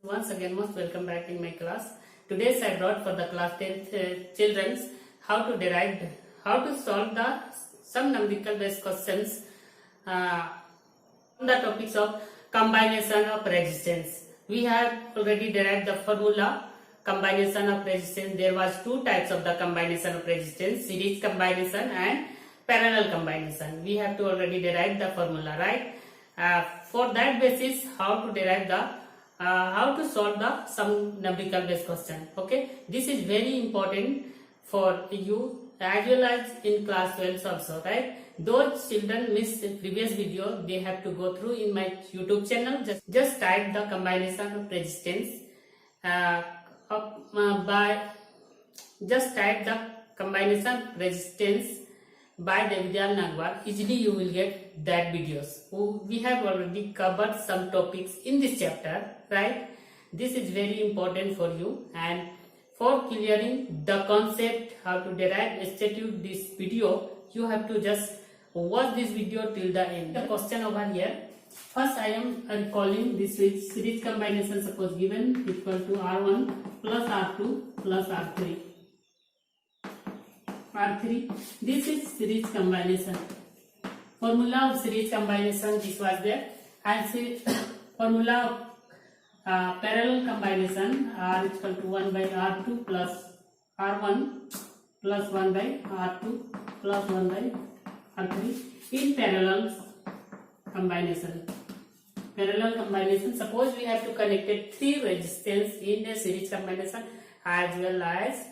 Once again, most welcome back in my class. Today I brought for the class 10th children's how to solve some numerical based questions on the topics of combination of resistance. We have already derived the formula combination of resistance. There was two types of the combination of resistance: series combination and parallel combination. We have to already derive the formula, right? For that basis, how to solve some numerical based question. Okay, this is very important for you as well as in class 12 also, right? Those children missed the previous video, they have to go through in my YouTube channel. Just type the combination of resistance just type the combination resistance by Devidyal Nagwar. Easily you will get that videos. We have already covered some topics in this chapter, right? This is very important for you, and for clearing the concept how to derive institute this video, you have to just watch this video till the end. The question over here, first I am recalling this series combination. Suppose given equal to R1 plus R2 plus R3. This is series combination. Formula of series combination, this was there, and formula of parallel combination, R is equal to 1 by R2 plus R1 plus 1 by R2 plus 1 by R3 in parallel combination. Suppose we have to connect three resistance in a series combination as well as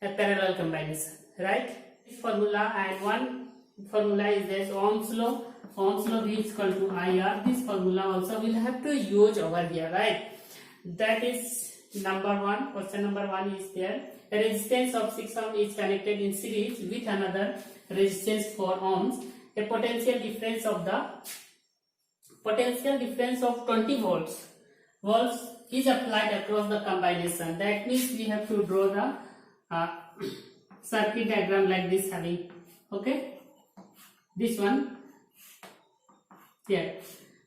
a parallel combination, right? This formula, and one formula is this Ohm's law. V is equal to IR. This formula also will have to use over here, right? That is number one. Question number one is there. The resistance of 6 ohm is connected in series with another resistance 4 ohms. A potential difference of 20 volts is applied across the combination. That means we have to draw the circuit diagram like this having, okay, this one here.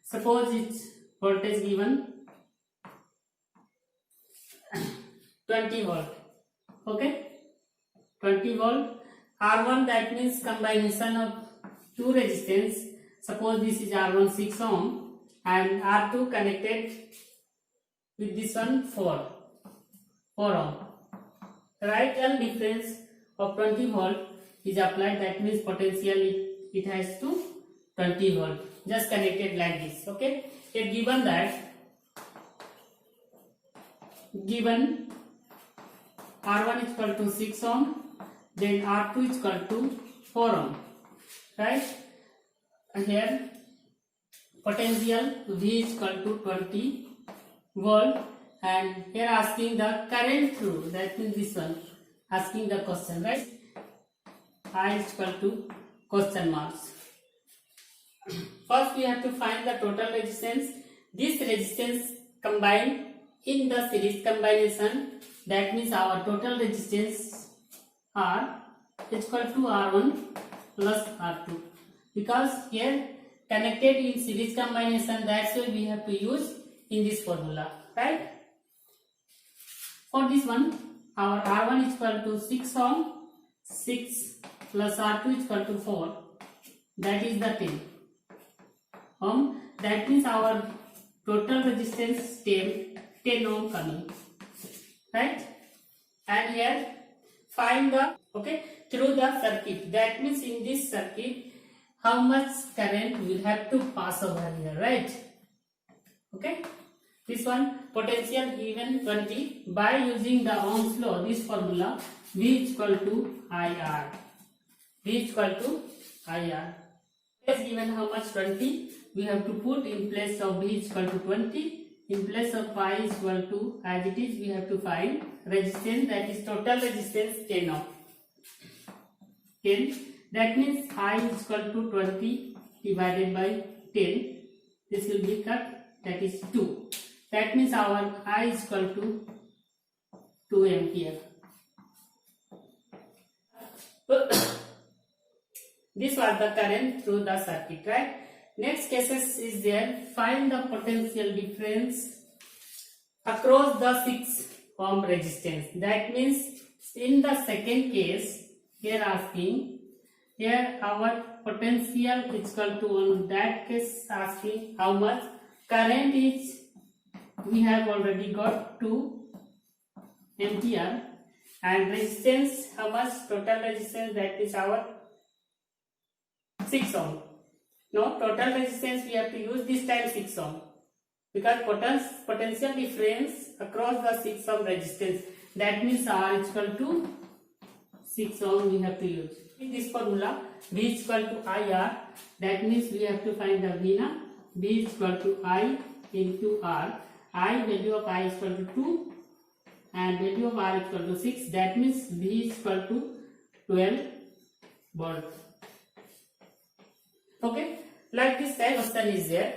Suppose its voltage given 20 volt, okay, 20 volt. R1, that means combination of two resistance. Suppose this is R1 6 ohm and R2 connected with this one 4 ohm, right? And difference of 20 volt is applied. That means potential it has to 20 volt. Just connected like this. Okay. If given R1 is equal to 6 ohm, then R2 is equal to 4 ohm, right? Here potential V is equal to 20 volt, and here asking the current through, that means this one, asking the question, right? I is equal to question marks. First we have to find the total resistance. This resistance combined in the series combination, that means our total resistance R is equal to R1 plus R2, because here connected in series combination, that's why we have to use in this formula, right? For this one, our R1 is equal to 6 ohm, 6 plus R2 is equal to 4, that is the 10 ohm. That means our total resistance 10 ohm coming, right? And here find the, okay, through the circuit. That means in this circuit how much current will have to pass over here, right? Okay, this one potential given 20 by using the Ohm's law, this formula V is equal to IR. Is given how much 20, we have to put in place of V is equal to 20, in place of pi is equal to, as it is, we have to find resistance, that is total resistance 10 ohm. 10, that means I is equal to 20 divided by 10, this will be cut, that is 2. That means our I is equal to 2 ampere. This was the current through the circuit, right? Next cases is there. Find the potential difference across the 6 ohm resistance. That means in the second case, here asking, here our potential is equal to, on that case asking how much current is, we have already got 2 ampere, and resistance, how much total resistance, that is our 6 ohm. No, total resistance we have to use this time 6 ohm, because potential difference across the 6 ohm resistance, that means R is equal to 6 ohm we have to use. In this formula, V is equal to IR, that means we have to find the V na. V is equal to I into R. I, value of I is equal to 2 and value of R is equal to 6, that means V is equal to 12 volt. Okay, like this type question is there.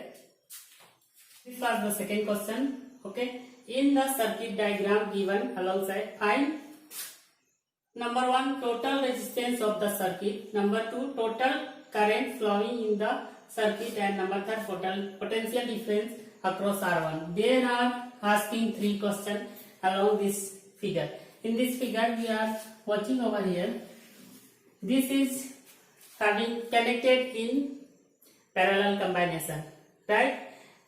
This was the second question. Okay, in the circuit diagram given alongside, find number 1 total resistance of the circuit, number 2 total current flowing in the circuit, and number 3 total potential difference across R1. There are asking 3 questions along this figure. In this figure we are watching over here, this is having connected in parallel combination, right?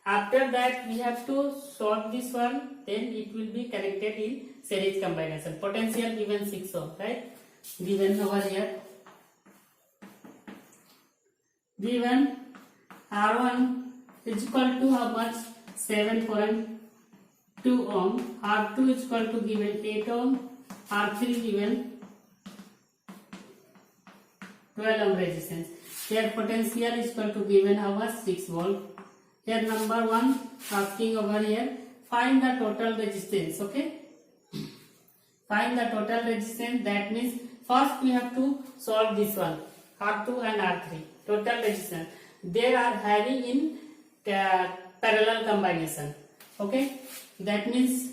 After that we have to solve this one, then it will be connected in series combination. Potential given 6 ohm, right? Given over here, given R1 is equal to how much? 7.2 ohm. R2 is equal to given 8 ohm. R3 given 12 ohm resistance. Here potential is equal to given how much? 6 volt. Here number 1 asking over here, find the total resistance. Okay, find the total resistance. That means first we have to solve this one, R2 and R3 total resistance. They are having in parallel combination. Okay, that means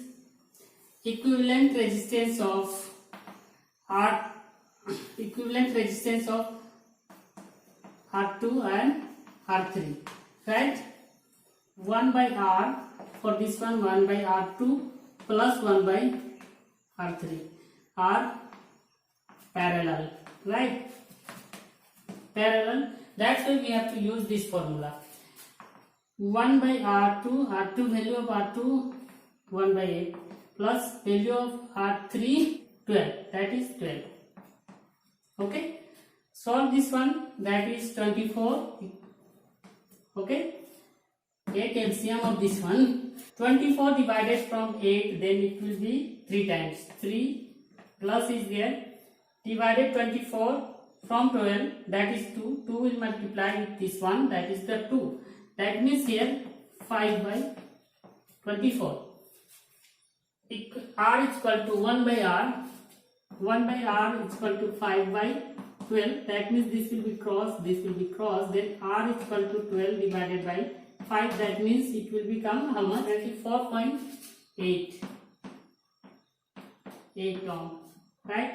equivalent resistance of R2 and R3, right? 1 by R for this one, 1 by R2 plus 1 by R3 are parallel, right? Parallel, that's why we have to use this formula. 1 by R2 value of R2 1 by 8 plus value of R3 12, that is 12. Okay, solve this one, that is 24. Okay, take LCM of this one. 24 divided from 8, then it will be 3 times. 3 plus is there, divided 24 from 12, that is 2. 2 will multiply with this one, that is the 2. That means here 5 by 24. R is equal to 1 by R. 1 by R is equal to 5 by 12. That means this will be cross, this will be cross. Then R is equal to 12 divided by 5. That means it will become how much? 24.8 ohm, right?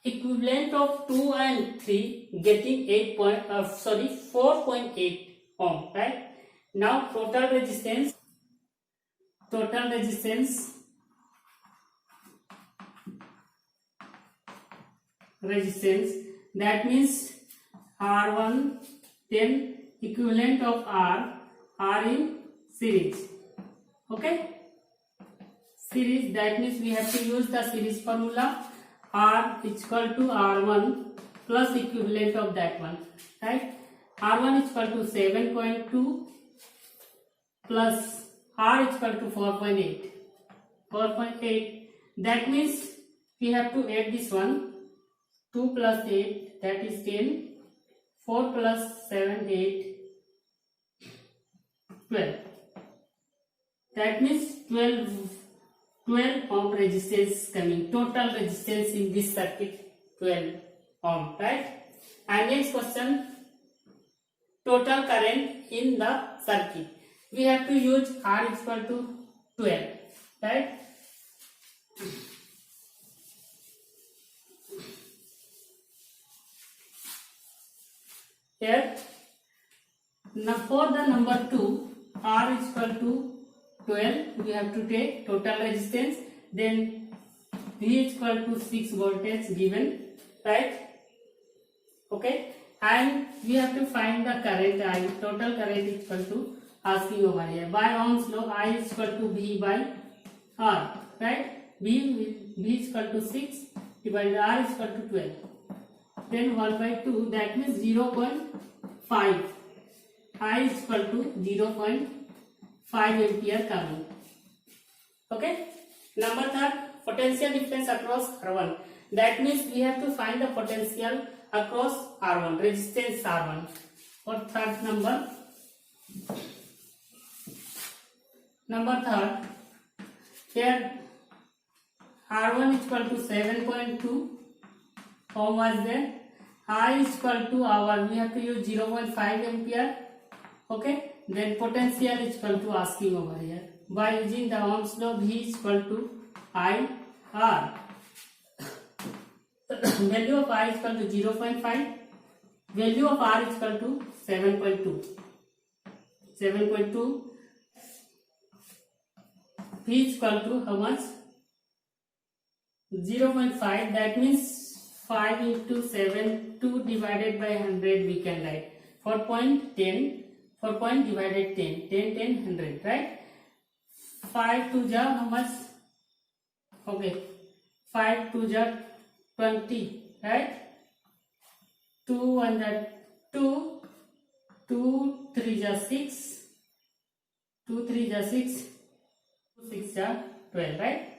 Equivalent of 2 and 3 getting 4.8 ohm, right? Now total resistance that means R1 then equivalent of R in series. Okay, series, that means we have to use the series formula. R is equal to R1 plus equivalent of that one, right? R1 is equal to 7.2 plus R is equal to 4.8. That means we have to add this one. 2 plus 8, that is 10. 4 plus 7, 8, 12. That means 12 ohm resistance coming. Total resistance in this circuit 12 ohm, right? And next question, total current in the circuit. We have to use R is equal to 12, right? Here, now for the number 2, R is equal to 12 we have to take total resistance, then V is equal to 6 voltage given, right? Okay, and we have to find the current I, total current is equal to asking over here by Ohm's law. I is equal to V by R, right? V is equal to 6 divided R is equal to 12, then 1 by 2, that means 0.5. I is equal to 0.5 ampere current. Okay, number third, potential difference across R1. That means we have to find the potential across R1, resistance R1. For third number third, here R1 is equal to 7.2 ohm was there. I is equal to our, we have to use 0.5 ampere. Okay, then potential is equal to asking over here by using the Ohm's law. V is equal to I R. Value of I is equal to 0.5, value of R is equal to 7.2. 7.2. V is equal to how much? 0.5, that means 5 into 7, 2 divided by 100 we can write. 4.10, 4 point divided 10, 10, 10, 100, right? 5 to the how much? Okay, 5 to the 20, right? 2 and the 2, 2, 3 the 6, 2, 3 the 6, 2, 6 the 12, right?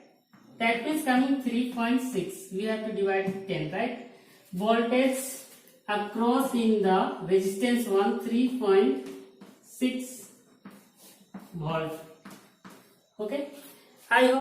That means coming 3.6, we have to divide 10, right? Voltage across in the resistance 1, 3.6 volt. Okay, I hope